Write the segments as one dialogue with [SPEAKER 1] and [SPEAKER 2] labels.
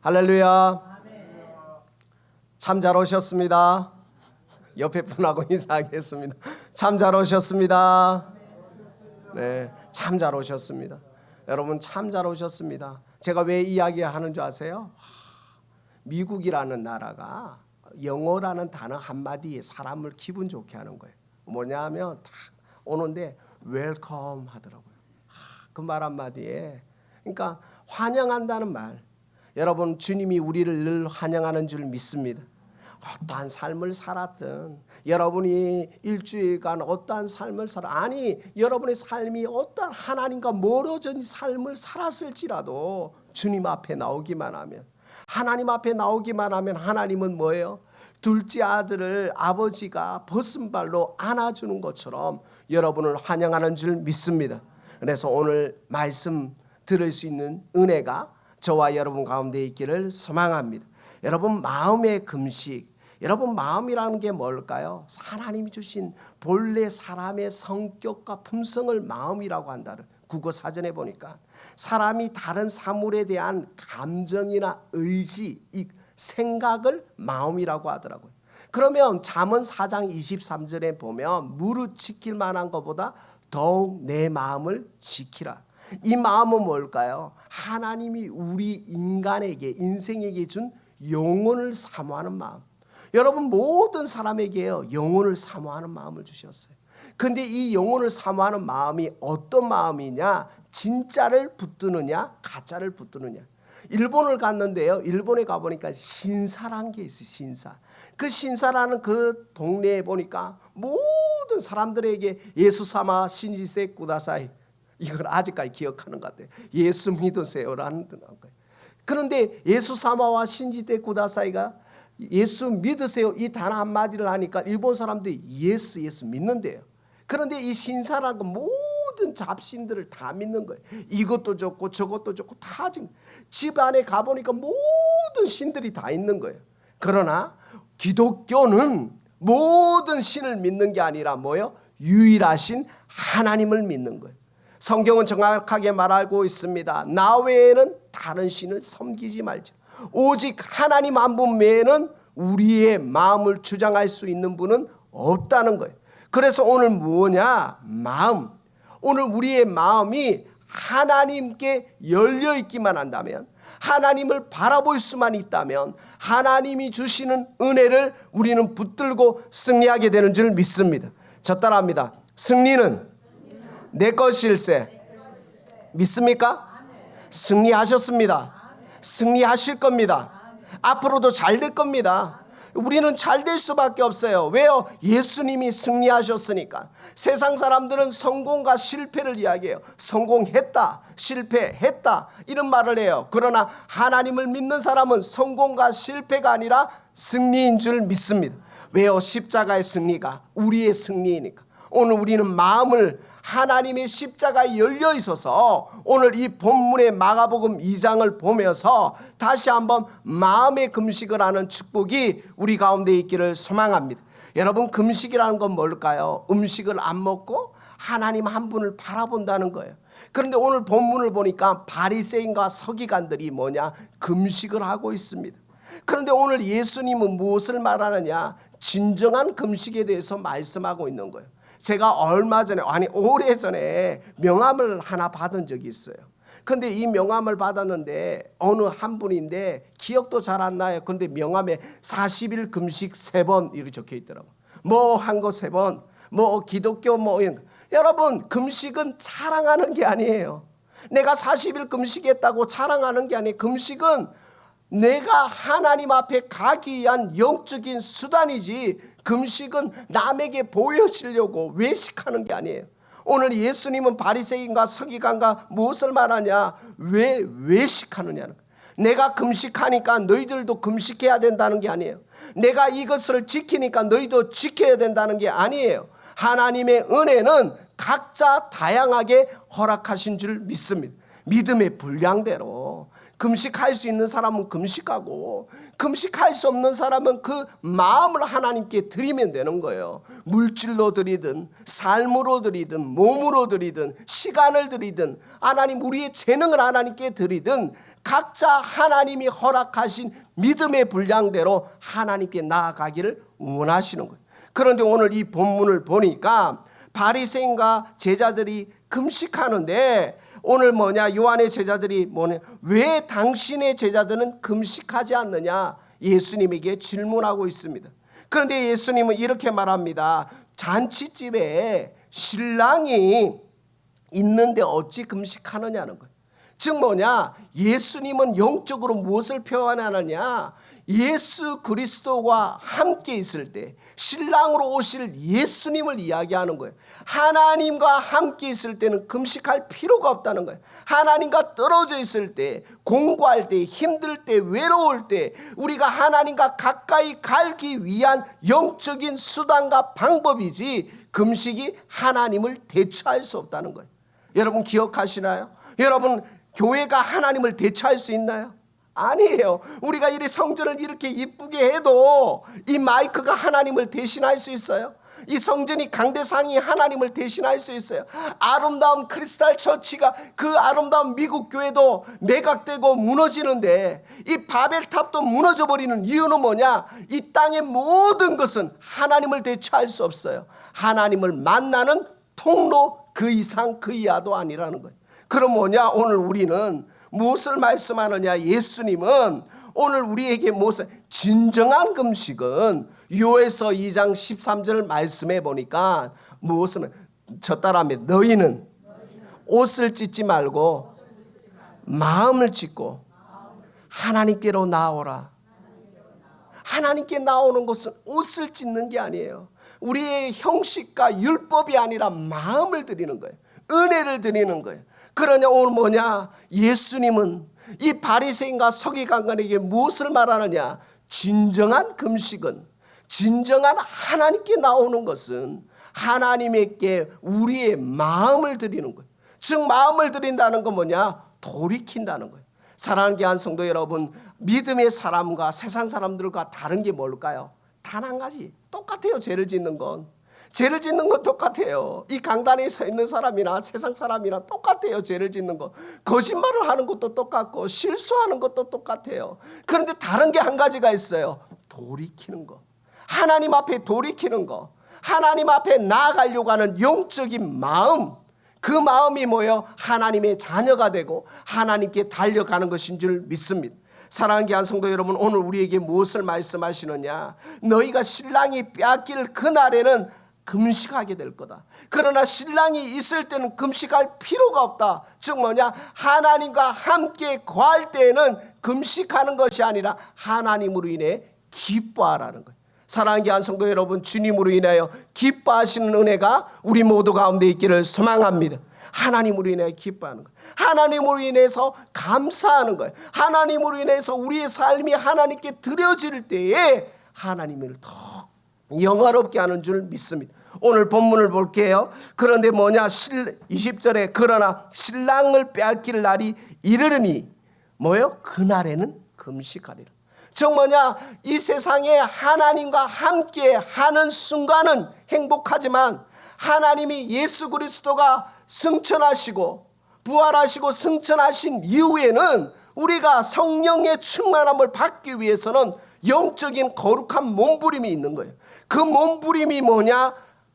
[SPEAKER 1] 할렐루야. 참 잘 오셨습니다. 옆에 분하고 인사하겠습니다. 참 잘 오셨습니다. 네, 참 잘 오셨습니다. 여러분 참 잘 오셨습니다. 제가 왜 이야기하는 줄 아세요? 미국이라는 나라가 영어라는 단어 한마디에 사람을 기분 좋게 하는 거예요. 뭐냐 하면 딱 오는데 웰컴 하더라고요. 그 말 한마디에, 그러니까 환영한다는 말. 여러분 주님이 우리를 늘 환영하는 줄 믿습니다. 어떠한 삶을 살았든, 여러분이 일주일간 어떠한 삶을 아니 여러분의 삶이 어떠한 하나님과 멀어진 삶을 살았을지라도 주님 앞에 나오기만 하면, 하나님 앞에 나오기만 하면 하나님은 뭐예요? 둘째 아들을 아버지가 벗은발로 안아주는 것처럼 여러분을 환영하는 줄 믿습니다. 그래서 오늘 말씀 들을 수 있는 은혜가 저와 여러분 가운데 있기를 소망합니다. 여러분 마음의 금식, 여러분 마음이라는 게 뭘까요? 하나님이 주신 본래 사람의 성격과 품성을 마음이라고 한다는 국어 사전에 보니까 사람이 다른 사물에 대한 감정이나 의지, 이 생각을 마음이라고 하더라고요. 그러면 잠언 4장 23절에 보면 무릇 지킬 만한 것보다 더욱 내 마음을 지키라. 이 마음은 뭘까요? 하나님이 우리 인간에게, 인생에게 준 영혼을 사모하는 마음. 여러분 모든 사람에게요 영혼을 사모하는 마음을 주셨어요. 근데 이 영혼을 사모하는 마음이 어떤 마음이냐? 진짜를 붙드느냐 가짜를 붙드느냐. 일본을 갔는데요, 일본에 가보니까 신사라는 게 있어요. 신사. 그 신사라는 그 동네에 보니까 모든 사람들에게 예수 사마 신지세 꾸다사이, 이걸 아직까지 기억하는 것 같아요. 예수 믿으세요라는 거예요. 그런데 예수 사마와 신지세 꾸다사이가 예수 믿으세요 이 단어 한마디를 하니까 일본 사람들이 예수 믿는데요. 그런데 이 신사라는 건 모든 잡신들을 다 믿는 거예요. 이것도 좋고 저것도 좋고 다 지금 집 안에 가보니까 모든 신들이 다 있는 거예요. 그러나 기독교는 모든 신을 믿는 게 아니라 뭐예요? 유일하신 하나님을 믿는 거예요. 성경은 정확하게 말하고 있습니다. 나 외에는 다른 신을 섬기지 말자. 오직 하나님 한 분 외에는 우리의 마음을 주장할 수 있는 분은 없다는 거예요. 그래서 오늘 뭐냐? 마음. 오늘 우리의 마음이 하나님께 열려 있기만 한다면, 하나님을 바라볼 수만 있다면 하나님이 주시는 은혜를 우리는 붙들고 승리하게 되는 줄 믿습니다. 저 따라합니다. 승리는 내 것일세. 믿습니까? 승리하셨습니다. 승리하실 겁니다. 앞으로도 잘 될 겁니다. 우리는 잘 될 수밖에 없어요. 왜요? 예수님이 승리하셨으니까. 세상 사람들은 성공과 실패를 이야기해요. 성공했다, 실패했다 이런 말을 해요. 그러나 하나님을 믿는 사람은 성공과 실패가 아니라 승리인 줄 믿습니다. 왜요? 십자가의 승리가 우리의 승리이니까. 오늘 우리는 마음을 하나님의 십자가에 열려 있어서 오늘 이 본문의 마가복음 2장을 보면서 다시 한번 마음의 금식을 하는 축복이 우리 가운데 있기를 소망합니다. 여러분 금식이라는 건 뭘까요? 음식을 안 먹고 하나님 한 분을 바라본다는 거예요. 그런데 오늘 본문을 보니까 바리새인과 서기관들이 뭐냐? 금식을 하고 있습니다. 그런데 오늘 예수님은 무엇을 말하느냐? 진정한 금식에 대해서 말씀하고 있는 거예요. 제가 얼마 전에, 오래전에 명함을 하나 받은 적이 있어요. 근데 이 명함을 받았는데 어느 한 분인데 기억도 잘 안 나요. 근데 명함에 40일 금식 3번 이렇게 적혀 있더라고요. 뭐 한 거 3번, 뭐 기독교 뭐 이런 거. 여러분 금식은 자랑하는 게 아니에요. 내가 40일 금식했다고 자랑하는 게 아니에요. 금식은 내가 하나님 앞에 가기 위한 영적인 수단이지, 금식은 남에게 보여지려고 외식하는 게 아니에요. 오늘 예수님은 바리새인과 서기관과 무엇을 말하냐? 왜 외식하느냐는 거예요. 내가 금식하니까 너희들도 금식해야 된다는 게 아니에요. 내가 이것을 지키니까 너희도 지켜야 된다는 게 아니에요. 하나님의 은혜는 각자 다양하게 허락하신 줄 믿습니다. 믿음의 분량대로 금식할 수 있는 사람은 금식하고, 금식할 수 없는 사람은 그 마음을 하나님께 드리면 되는 거예요. 물질로 드리든 삶으로 드리든 몸으로 드리든 시간을 드리든 하나님 우리의 재능을 하나님께 드리든 각자 하나님이 허락하신 믿음의 분량대로 하나님께 나아가기를 원하시는 거예요. 그런데 오늘 이 본문을 보니까 바리새인과 제자들이 금식하는데 오늘 요한의 제자들이 왜 당신의 제자들은 금식하지 않느냐 예수님에게 질문하고 있습니다. 그런데 예수님은 이렇게 말합니다. 잔치집에 신랑이 있는데 어찌 금식하느냐는 거예요. 즉 예수님은 영적으로 무엇을 표현하느냐, 예수 그리스도와 함께 있을 때 신랑으로 오실 예수님을 이야기하는 거예요. 하나님과 함께 있을 때는 금식할 필요가 없다는 거예요. 하나님과 떨어져 있을 때, 공부할 때, 힘들 때, 외로울 때 우리가 하나님과 가까이 가기 위한 영적인 수단과 방법이지 금식이 하나님을 대체할 수 없다는 거예요. 여러분 기억하시나요? 여러분 교회가 하나님을 대체할 수 있나요? 아니에요. 우리가 이 성전을 이렇게 이쁘게 해도 이 마이크가 하나님을 대신할 수 있어요? 이 성전이 강대상이 하나님을 대신할 수 있어요? 아름다운 크리스탈 처치가 그 아름다운 미국 교회도 매각되고 무너지는데 이 바벨탑도 무너져버리는 이유는 뭐냐? 이 땅의 모든 것은 하나님을 대체할 수 없어요. 하나님을 만나는 통로 그 이상 그 이하도 아니라는 거예요. 그럼 오늘 우리는 무엇을 말씀하느냐? 예수님은 오늘 우리에게 무엇을, 진정한 금식은 요에서 2장 13절 말씀해 보니까 무엇을, 저 따라하면 너희는 옷을 찢지 말고 마음을 찢고 하나님께로 나오라. 하나님께 나오는 것은 옷을 찢는 게 아니에요. 우리의 형식과 율법이 아니라 마음을 드리는 거예요. 은혜를 드리는 거예요. 그러냐 오늘 예수님은 이 바리새인과 서기관에게 무엇을 말하느냐? 진정한 금식은, 진정한 하나님께 나오는 것은 하나님께 우리의 마음을 드리는 거예요. 즉 마음을 드린다는 건 돌이킨다는 거예요. 사랑하는 귀한 성도 여러분, 믿음의 사람과 세상 사람들과 다른 게 뭘까요? 단 한 가지, 똑같아요. 죄를 짓는 건 똑같아요. 이 강단에 서 있는 사람이나 세상 사람이나 똑같아요. 죄를 짓는 거, 거짓말을 하는 것도 똑같고 실수하는 것도 똑같아요. 그런데 다른 게 한 가지가 있어요. 돌이키는 거, 하나님 앞에 돌이키는 거, 하나님 앞에 나아가려고 하는 영적인 마음, 그 마음이 하나님의 자녀가 되고 하나님께 달려가는 것인 줄 믿습니다. 사랑하는 귀한 성도 여러분, 오늘 우리에게 무엇을 말씀하시느냐? 너희가 신랑이 빼앗길 그날에는 금식하게 될 거다. 그러나 신랑이 있을 때는 금식할 필요가 없다. 즉 하나님과 함께 거할 때에는 금식하는 것이 아니라 하나님으로 인해 기뻐하라는 거예요. 사랑하는 귀한 성도 여러분, 주님으로 인하여 기뻐하시는 은혜가 우리 모두 가운데 있기를 소망합니다. 하나님으로 인해 기뻐하는 거예요. 하나님으로 인해서 감사하는 거예요. 하나님으로 인해서 우리의 삶이 하나님께 드려질 때에 하나님을 더 영화롭게 하는 줄 믿습니다. 오늘 본문을 볼게요. 그런데 20절에 그러나 신랑을 빼앗길 날이 이르르니 그날에는 금식하리라. 즉 이 세상에 하나님과 함께 하는 순간은 행복하지만 하나님이 예수 그리스도가 승천하시고 부활하시고 승천하신 이후에는 우리가 성령의 충만함을 받기 위해서는 영적인 거룩한 몸부림이 있는 거예요. 그 몸부림이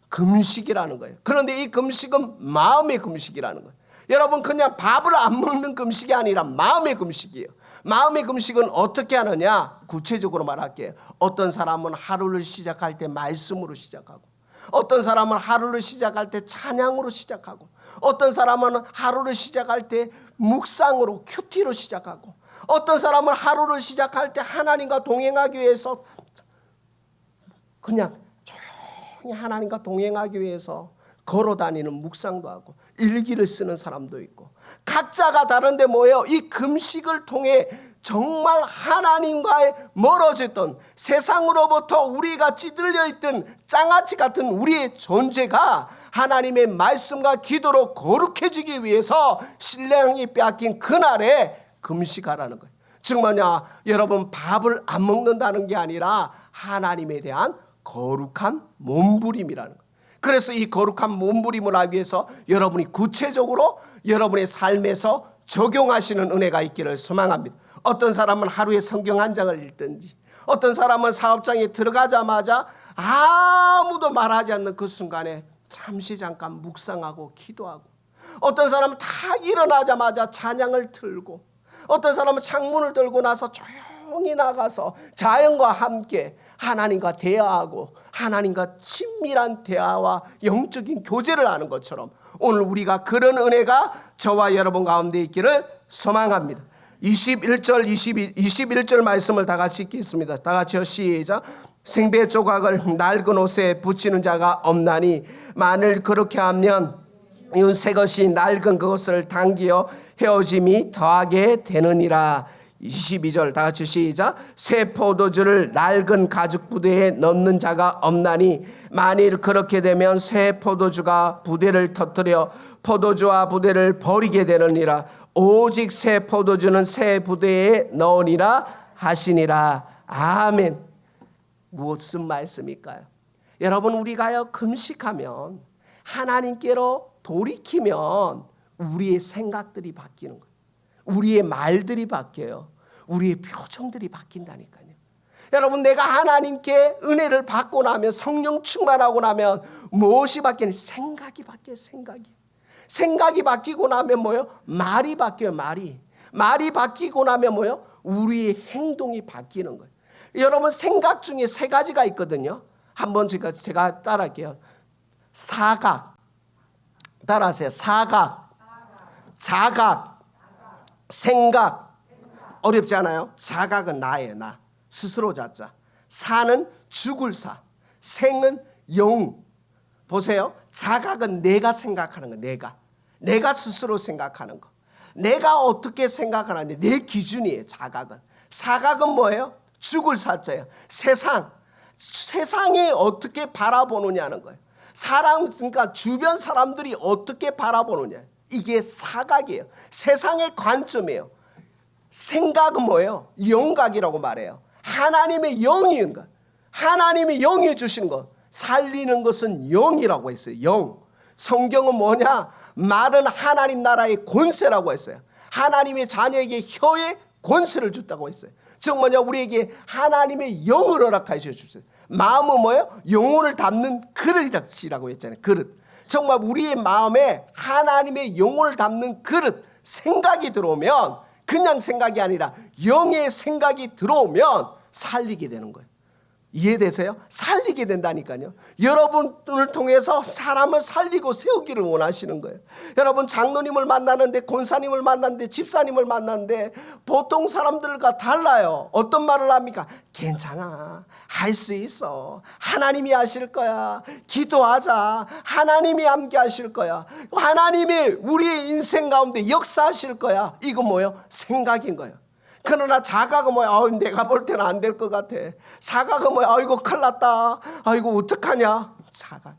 [SPEAKER 1] 금식이라는 거예요. 그런데 이 금식은 마음의 금식이라는 거예요. 여러분 그냥 밥을 안 먹는 금식이 아니라 마음의 금식이에요. 마음의 금식은 어떻게 하느냐? 구체적으로 말할게요. 어떤 사람은 하루를 시작할 때 말씀으로 시작하고, 어떤 사람은 하루를 시작할 때 찬양으로 시작하고, 어떤 사람은 하루를 시작할 때 묵상으로 큐티로 시작하고, 어떤 사람은 하루를 시작할 때 하나님과 동행하기 위해서 그냥 조용히 하나님과 동행하기 위해서 걸어다니는 묵상도 하고 일기를 쓰는 사람도 있고, 각자가 다른데 이 금식을 통해 정말 하나님과의 멀어졌던, 세상으로부터 우리가 찌들려 있던 장아찌 같은 우리의 존재가 하나님의 말씀과 기도로 거룩해지기 위해서 신랑이 빼앗긴 그날에 금식하라는 거예요. 즉 여러분 밥을 안 먹는다는 게 아니라 하나님에 대한 거룩한 몸부림이라는 거예요. 그래서 이 거룩한 몸부림을 하기 위해서 여러분이 구체적으로 여러분의 삶에서 적용하시는 은혜가 있기를 소망합니다. 어떤 사람은 하루에 성경 한 장을 읽든지, 어떤 사람은 사업장에 들어가자마자 아무도 말하지 않는 그 순간에 잠시 잠깐 묵상하고 기도하고, 어떤 사람은 다 일어나자마자 찬양을 틀고, 어떤 사람은 창문을 들고 나서 조용히 나가서 자연과 함께 하나님과 대화하고 하나님과 친밀한 대화와 영적인 교제를 하는 것처럼 오늘 우리가 그런 은혜가 저와 여러분 가운데 있기를 소망합니다. 21절 말씀을 다 같이 읽겠습니다. 다 같이요, 시작. 생배 조각을 낡은 옷에 붙이는 자가 없나니 만일 그렇게 하면 이은 새 것이 낡은 그것을 당기어 헤어짐이 더하게 되느니라. 22절 다 같이 시작. 새 포도주를 낡은 가죽 부대에 넣는 자가 없나니 만일 그렇게 되면 새 포도주가 부대를 터뜨려 포도주와 부대를 버리게 되느니라. 오직 새 포도주는 새 부대에 넣으니라 하시니라. 아멘. 무슨 말씀일까요? 여러분, 우리가요 금식하면, 하나님께로 돌이키면 우리의 생각들이 바뀌는 거예요. 우리의 말들이 바뀌어요. 우리의 표정들이 바뀐다니까요. 여러분, 내가 하나님께 은혜를 받고 나면, 성령 충만하고 나면 무엇이 바뀌는? 생각이 바뀌어요. 생각이 바뀌고 나면 뭐예요? 말이 바뀌어요. 말이 바뀌고 나면 뭐예요? 우리의 행동이 바뀌는 거예요. 여러분, 생각 중에 세 가지가 있거든요. 한번 제가 따라할게요. 사각, 따라하세요. 사각, 자각, 생각. 어렵지 않아요? 자각은 나예요. 나 스스로 자자. 사는 죽을 사, 생은 영. 보세요. 자각은 내가 생각하는 거. 내가 스스로 생각하는 거. 내가 어떻게 생각하는지 내 기준이에요. 자각은. 사각은 뭐예요? 죽을 사자예요. 세상이 어떻게 바라보느냐는 거예요. 그러니까 주변 사람들이 어떻게 바라보느냐, 이게 사각이에요. 세상의 관점이에요. 생각은 뭐예요? 영각이라고 말해요. 하나님의 영인 것, 하나님이 영해 주시는 것, 살리는 것은 영이라고 했어요. 영. 성경은 뭐냐? 말은 하나님 나라의 권세라고 했어요. 하나님의 자녀에게 혀의 권세를 줬다고 했어요. 즉 뭐냐? 우리에게 하나님의 영을 허락하셔 주세요. 마음은 뭐예요? 영혼을 담는 그릇이라고 했잖아요. 그릇. 정말 우리의 마음에 하나님의 영혼을 담는 그릇, 생각이 들어오면, 그냥 생각이 아니라 영의 생각이 들어오면 살리게 되는 거예요. 이해되세요? 살리게 된다니까요. 여러분을 통해서 사람을 살리고 세우기를 원하시는 거예요. 여러분, 장로님을 만나는데, 권사님을 만나는데, 집사님을 만나는데 보통 사람들과 달라요. 어떤 말을 합니까? 괜찮아, 할 수 있어, 하나님이 하실 거야, 기도하자, 하나님이 함께 하실 거야, 하나님이 우리의 인생 가운데 역사하실 거야. 이거 뭐예요? 생각인 거예요. 그러나 자각은 뭐야? 내가 볼 때는 안 될 것 같아. 사각은 뭐야? 아이고 큰일 났다, 아이고 어떡하냐.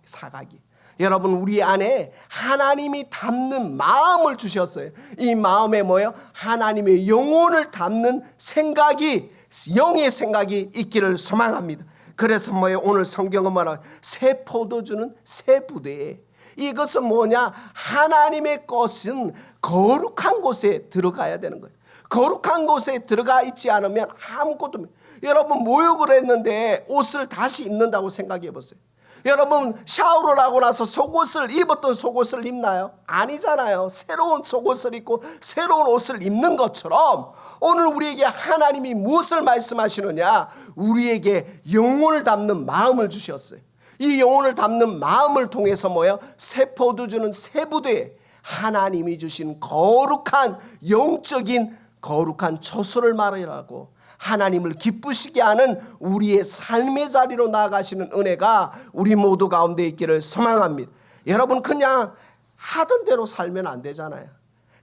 [SPEAKER 1] 사각이. 여러분, 우리 안에 하나님이 담는 마음을 주셨어요. 이 마음에 뭐예요? 하나님의 영혼을 담는 생각이, 영의 생각이 있기를 소망합니다. 그래서 뭐예요? 오늘 성경은 뭐라? 새 포도주는 새 부대에. 이것은 뭐냐? 하나님의 것은 거룩한 곳에 들어가야 되는 거예요. 거룩한 곳에 들어가 있지 않으면 아무것도. 여러분, 모욕을 했는데 옷을 다시 입는다고 생각해 보세요. 여러분, 샤워를 하고 나서 속옷을, 입었던 속옷을 입나요? 아니잖아요. 새로운 속옷을 입고 새로운 옷을 입는 것처럼 오늘 우리에게 하나님이 무엇을 말씀하시느냐? 우리에게 영혼을 담는 마음을 주셨어요. 이 영혼을 담는 마음을 통해서 뭐예요? 새 포도주는 새 부대에 하나님이 주신 거룩한 영적인 거룩한 처소를 말하라고, 하나님을 기쁘시게 하는 우리의 삶의 자리로 나아가시는 은혜가 우리 모두 가운데 있기를 소망합니다. 여러분, 그냥 하던 대로 살면 안 되잖아요.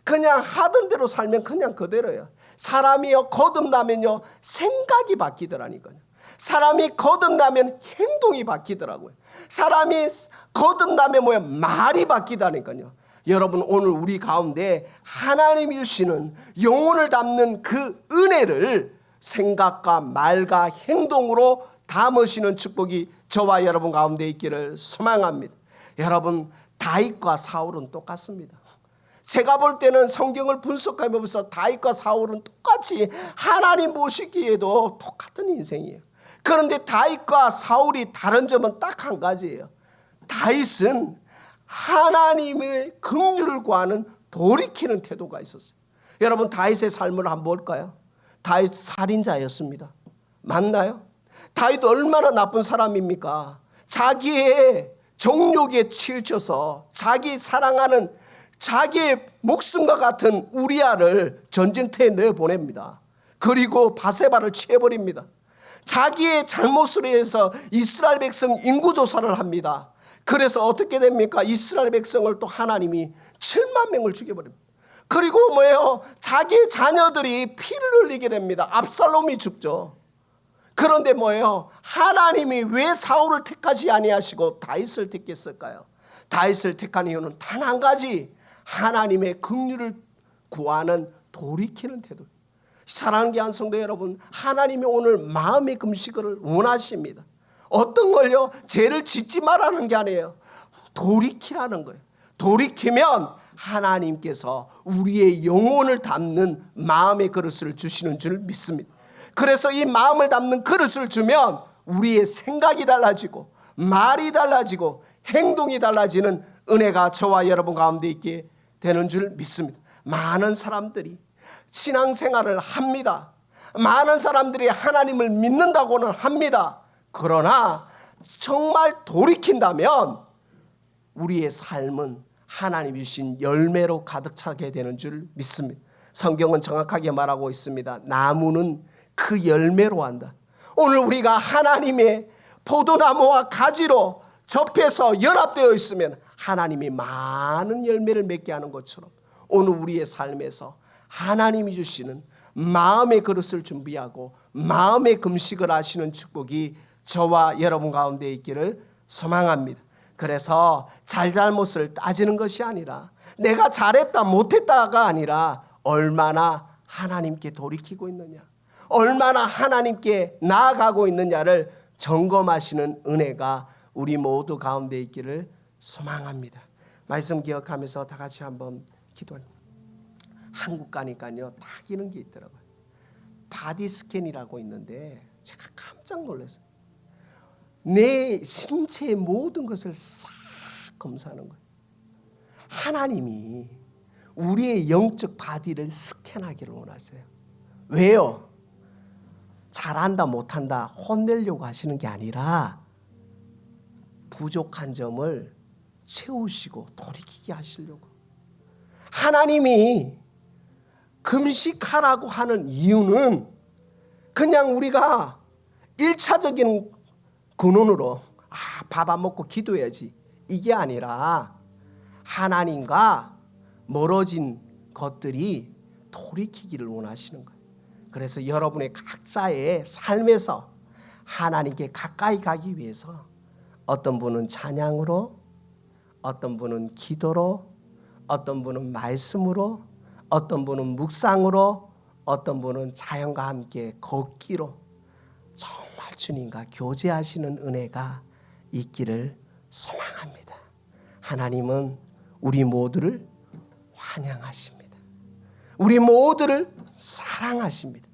[SPEAKER 1] 그냥 하던 대로 살면 그냥 그대로예요. 사람이요 거듭나면요 생각이 바뀌더라니까요. 사람이 거듭나면 행동이 바뀌더라고요. 사람이 거듭나면 뭐예요? 말이 바뀌다니까요. 여러분, 오늘 우리 가운데 하나님이 주시는 영혼을 담는 그 은혜를 생각과 말과 행동으로 담으시는 축복이 저와 여러분 가운데 있기를 소망합니다. 여러분, 다윗과 사울은 똑같습니다. 제가 볼 때는 성경을 분석하면서 다윗과 사울은 똑같이 하나님 모시기에도 똑같은 인생이에요. 그런데 다윗과 사울이 다른 점은 딱 한 가지예요. 다윗은 하나님의 긍휼을 구하는 돌이키는 태도가 있었어요. 여러분, 다윗의 삶을 한번 볼까요? 다윗 살인자였습니다. 맞나요? 다윗 얼마나 나쁜 사람입니까? 자기의 정욕에 치우쳐서 자기 사랑하는 자기의 목숨과 같은 우리아를 전쟁터에 내보냅니다. 그리고 바세바를 취해버립니다. 자기의 잘못으로 해서 이스라엘 백성 인구조사를 합니다. 그래서 어떻게 됩니까? 이스라엘 백성을 또 하나님이 7만 명을 죽여버립니다. 그리고 뭐예요? 자기의 자녀들이 피를 흘리게 됩니다. 압살롬이 죽죠. 그런데 뭐예요? 하나님이 왜 사울을 택하지 아니하시고 다윗을 택했을까요? 다윗을 택한 이유는 단 한 가지, 하나님의 긍휼을 구하는 돌이키는 태도. 사랑하는 귀한 성도 여러분, 하나님이 오늘 마음의 금식을 원하십니다. 어떤 걸요? 죄를 짓지 말라는 게 아니에요. 돌이키라는 거예요. 돌이키면 하나님께서 우리의 영혼을 담는 마음의 그릇을 주시는 줄 믿습니다. 그래서 이 마음을 담는 그릇을 주면 우리의 생각이 달라지고 말이 달라지고 행동이 달라지는 은혜가 저와 여러분 가운데 있게 되는 줄 믿습니다. 많은 사람들이 신앙생활을 합니다. 많은 사람들이 하나님을 믿는다고는 합니다. 그러나 정말 돌이킨다면 우리의 삶은 하나님이 주신 열매로 가득 차게 되는 줄 믿습니다. 성경은 정확하게 말하고 있습니다. 나무는 그 열매로 한다. 오늘 우리가 하나님의 포도나무와 가지로 접해서 연합되어 있으면 하나님이 많은 열매를 맺게 하는 것처럼 오늘 우리의 삶에서 하나님이 주시는 마음의 그릇을 준비하고 마음의 금식을 하시는 축복이 저와 여러분 가운데 있기를 소망합니다. 그래서 잘잘못을 따지는 것이 아니라 내가 잘했다 못했다가 아니라 얼마나 하나님께 돌이키고 있느냐, 얼마나 하나님께 나아가고 있느냐를 점검하시는 은혜가 우리 모두 가운데 있기를 소망합니다. 말씀 기억하면서 다 같이 한번 기도합니다. 한국 가니까요 딱 이런 게 있더라고요. 바디 스캔이라고 있는데 제가 깜짝 놀랐어요. 내 신체의 모든 것을 싹 검사하는 거예요. 하나님이 우리의 영적 바디를 스캔하기를 원하세요. 왜요? 잘한다 못한다 혼내려고 하시는 게 아니라 부족한 점을 채우시고 돌이키게 하시려고. 하나님이 금식하라고 하는 이유는 그냥 우리가 1차적인 근원으로 밥 안 먹고 기도해야지 이게 아니라 하나님과 멀어진 것들이 돌이키기를 원하시는 거예요. 그래서 여러분의 각자의 삶에서 하나님께 가까이 가기 위해서 어떤 분은 찬양으로, 어떤 분은 기도로, 어떤 분은 말씀으로, 어떤 분은 묵상으로, 어떤 분은 자연과 함께 걷기로 정말 주님과 교제하시는 은혜가 있기를 소망합니다. 하나님은 우리 모두를 환영하십니다. 우리 모두를 사랑하십니다.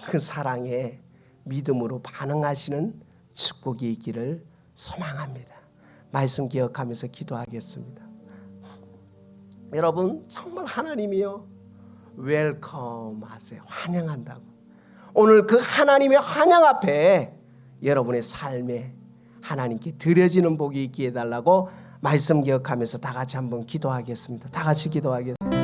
[SPEAKER 1] 그 사랑에 믿음으로 반응하시는 축복이 있기를 소망합니다. 말씀 기억하면서 기도하겠습니다. 여러분 정말 하나님이요 웰컴 하세요. 환영한다고. 오늘 그 하나님의 환영 앞에 여러분의 삶에 하나님께 드려지는 복이 있게 해달라고 말씀 기억하면서 다 같이 한번 기도하겠습니다. 다 같이 기도하겠습니다.